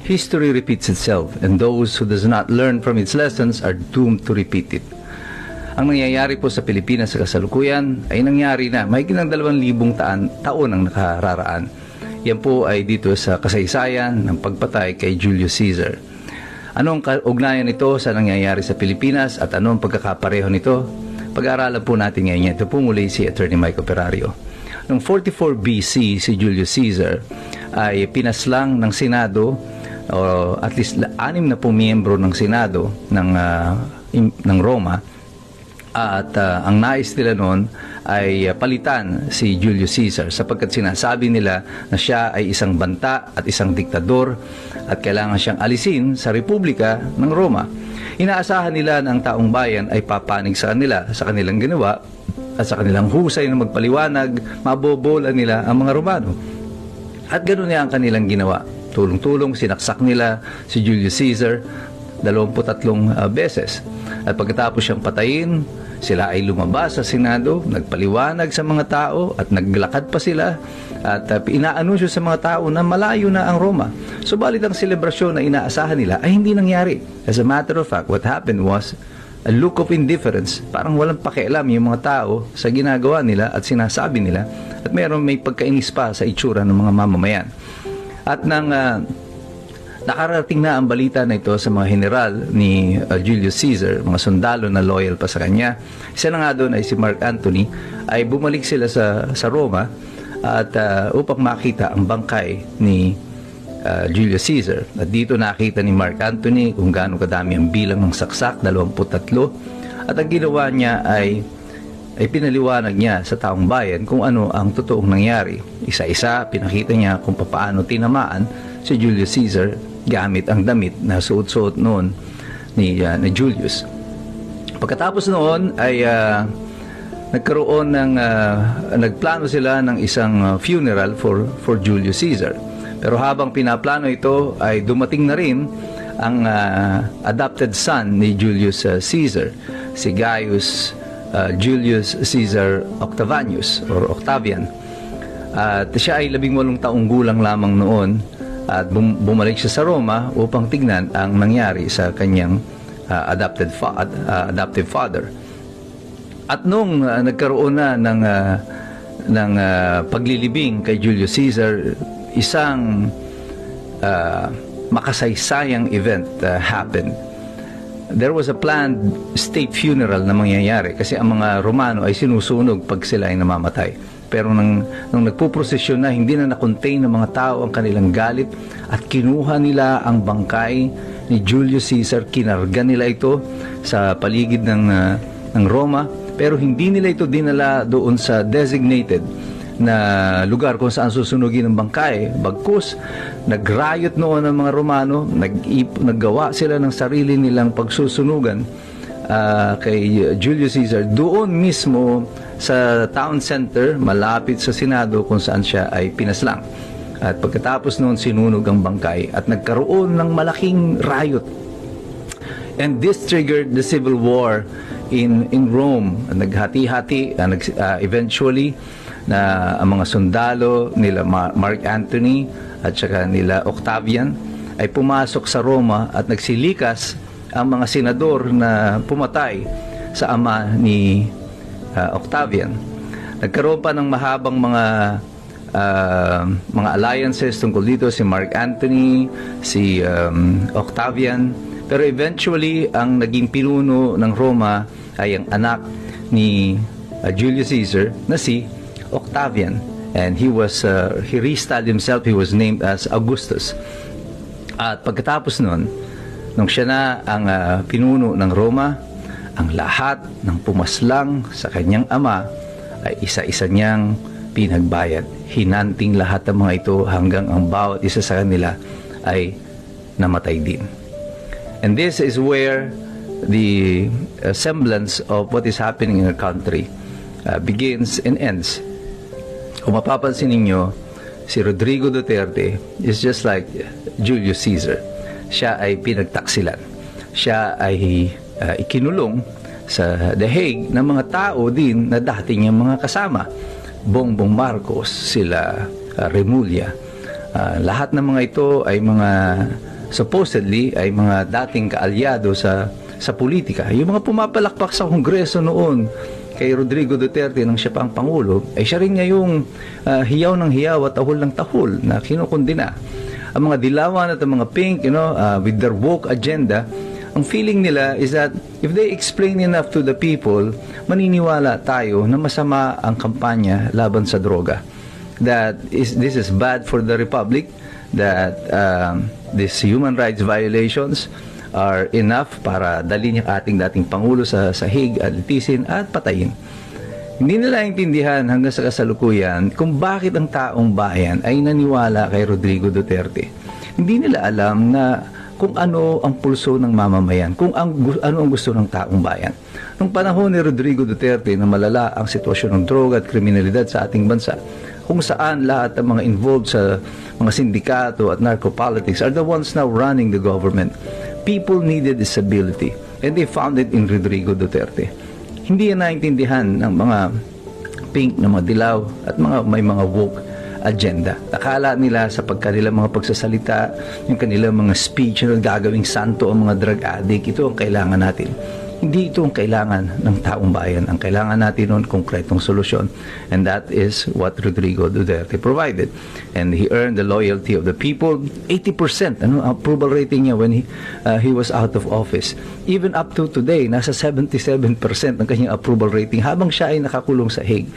History repeats itself, and those who does not learn from its lessons are doomed to repeat it. Ang nangyayari po sa Pilipinas sa kasalukuyan ay nangyari na mahigit ng 2,000 taon ang nakararaan. Yan po ay dito sa kasaysayan ng pagpatay kay Julius Caesar. Anong kaugnayan nito sa nangyayari sa Pilipinas at anong pagkakapareho nito? Pag-aaralan po natin ngayon. Ito po muli si Attorney Mike Operario. Noong 44 BC, si Julius Caesar ay pinaslang ng Senado o at least 6 na po miyembro ng Senado ng Roma at ang nais nila noon ay palitan si Julius Caesar sapagkat sinasabi nila na siya ay isang banta at isang diktador at kailangan siyang alisin sa Republika ng Roma. Inaasahan nila na ang taong bayan ay papanig sa kanila sa kanilang ginawa at sa kanilang husay na magpaliwanag, mabobola nila ang mga Romano. At ganoon niya ang kanilang ginawa. Tulong-tulong, sinaksak nila si Julius Caesar 23 beses. At pagkatapos siyang patayin, sila ay lumabas sa Senado, nagpaliwanag sa mga tao at naglakad pa sila at inaanunsyo sa mga tao na malayo na ang Roma. Subalit ang selebrasyon na inaasahan nila ay hindi nangyari. As a matter of fact, what happened was a look of indifference. Parang walang pakialam yung mga tao sa ginagawa nila at sinasabi nila at may pagkainis pa sa itsura ng mga mamamayan. At nang nakarating na ang balita na ito sa mga general ni Julius Caesar, mga sundalo na loyal pa sa kanya, isa na nga doon ay si Mark Antony, ay bumalik sila sa Roma at upang makita ang bangkay ni Julius Caesar. At dito nakita ni Mark Antony kung gaano kadami ang bilang ng saksak, 23. At ang ginawa niya ay pinaliwanag niya sa taong bayan kung ano ang totoong nangyari. Isa-isa, pinakita niya kung paano tinamaan si Julius Caesar gamit ang damit na suot-suot noon ni Julius. Pagkatapos noon ay nagkaroon nagplano sila ng isang funeral for Julius Caesar. Pero habang pinaplano ito ay dumating na rin ang adopted son ni Julius Caesar, si Gaius Julius Caesar Octavianus or Octavian. At siya ay 18 taong gulang lamang noon at bumalik siya sa Roma upang tignan ang nangyari sa kanyang adoptive father. At nung nagkaroon na ng paglilibing kay Julius Caesar, isang makasaysayang event happened. There was a planned state funeral na mangyayari kasi ang mga Romano ay sinusunog pag sila ay namamatay. Pero nung nagpuprosesyon na, hindi na na-contain ng mga tao ang kanilang galit at kinuha nila ang bangkay ni Julius Caesar, kinarga nila ito sa paligid ng Roma, pero hindi nila ito dinala doon sa designated na lugar kung saan susunugin ang bangkay. Bagkus, nag-riot noon ang mga Romano, naggawa sila ng sarili nilang pagsusunugan kay Julius Caesar doon mismo sa town center malapit sa Senado kung saan siya ay pinaslang. At pagkatapos noon sinunog ang bangkay at nagkaroon ng malaking riot. And this triggered the civil war in Rome. Naghati-hati eventually na ang mga sundalo nila Mark Antony at saka nila Octavian ay pumasok sa Roma at nagsilikas ang mga senador na pumatay sa ama ni Octavian. Nagkaroon pa ng mahabang mga alliances tungkol dito, si Mark Antony, si Octavian, pero eventually ang naging pinuno ng Roma ay ang anak ni Julius Caesar na si Octavian, and he restyled himself. He was named as Augustus. At pagkatapos nun, nung siya na ang pinuno ng Roma, ang lahat ng pumaslang sa kanyang ama ay isa-isa niyang pinagbayad. Hinanting lahat ng mga ito hanggang ang bawat isa sa kanila ay namatay din. And this is where the semblance of what is happening in our country begins and ends. Kung mapapansin ninyo, si Rodrigo Duterte is just like Julius Caesar. Siya ay pinagtaksilan. Siya ay ikinulong sa The Hague ng mga tao din na dati niyang mga kasama. Bongbong Marcos, sila Remulla, Lahat ng mga ito ay mga supposedly ay mga dating kaalyado sa politika. Yung mga pumapalakpak sa Kongreso noon kay Rodrigo Duterte nang siya pa ang Pangulo, ay siya rin ngayong hiyaw ng hiyaw at tahol ng tahol na kinukundina. Ang mga dilawan at ang mga pink, with their woke agenda, ang feeling nila is that if they explain enough to the people, maniniwala tayo na masama ang kampanya laban sa droga. This is bad for the Republic, that these human rights violations are enough para dalhin yung ating dating Pangulo sa sahig at litisin at patayin. Hindi nila intindihan hanggang sa kasalukuyan kung bakit ang taong bayan ay naniwala kay Rodrigo Duterte. Hindi nila alam na kung ano ang pulso ng mamamayan, kung ano ang gusto ng taong bayan. Nung panahon ni Rodrigo Duterte na malala ang sitwasyon ng droga at kriminalidad sa ating bansa, kung saan lahat ng mga involved sa mga sindikato at narco-politics are the ones now running the government. People needed stability, and they found it in Rodrigo Duterte. Hindi yan naintindihan ng mga pink, ng mga dilaw, at may mga woke agenda. Akala nila sa pagkanilang mga pagsasalita, yung kanilang mga speech na gagawing santo ang mga drug addict, ito ang kailangan natin. Hindi ito ang kailangan ng taong bayan. Ang kailangan natin noon, konkretong solusyon. And that is what Rodrigo Duterte provided. And he earned the loyalty of the people. 80% approval rating niya when he was out of office. Even up to today, nasa 77% ang kanyang approval rating habang siya ay nakakulong sa Hague.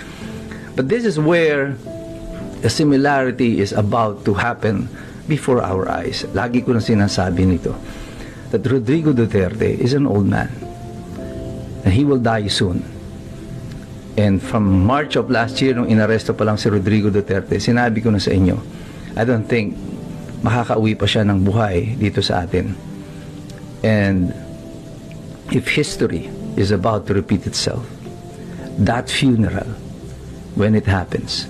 But this is where the similarity is about to happen before our eyes. Lagi ko na sinasabi nito that Rodrigo Duterte is an old man. And he will die soon. And from March of last year, nung inaresto pa lang si Rodrigo Duterte, sinabi ko na sa inyo, I don't think makakauwi pa siya ng buhay dito sa atin. And if history is about to repeat itself, that funeral, when it happens,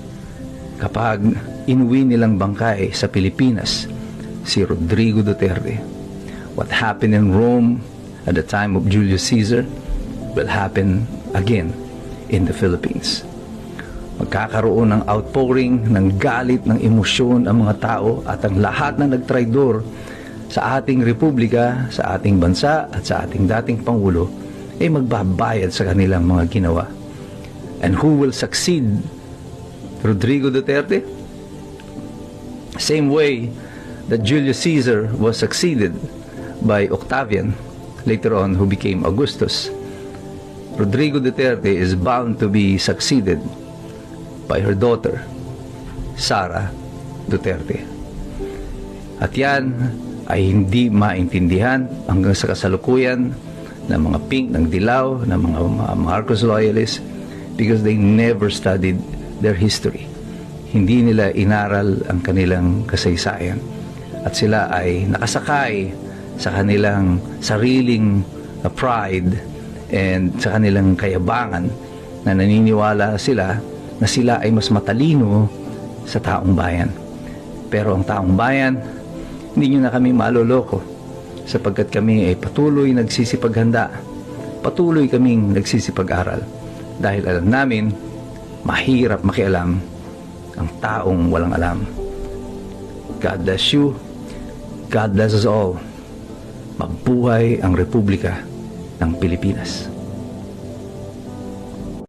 kapag inuwi nilang bangkay sa Pilipinas si Rodrigo Duterte, what happened in Rome at the time of Julius Caesar will happen again in the Philippines. Magkakaroon ng outpouring, ng galit, ng emosyon ang mga tao at ang lahat na nagtraidor sa ating republika, sa ating bansa at sa ating dating Pangulo ay magbabayad sa kanilang mga ginawa. And who will succeed Rodrigo Duterte? Same way that Julius Caesar was succeeded by Octavian, later on who became Augustus. Rodrigo Duterte is bound to be succeeded by her daughter, Sara Duterte. At yan ay hindi maintindihan hanggang sa kasalukuyan ng mga pink, ng dilaw, ng mga Marcos loyalists because they never studied their history. Hindi nila inaral ang kanilang kasaysayan. At sila ay nakasakay sa kanilang sariling pride and sa kanilang kayabangan na naniniwala sila na sila ay mas matalino sa taong bayan. Pero ang taong bayan, hindi nyo na kami maloloko sapagkat kami ay patuloy nagsisipaghanda, patuloy kaming nagsisipag-aral dahil alam namin mahirap makialam ang taong walang alam. God bless you. God bless us all. Mabuhay ang Republika ng Pilipinas.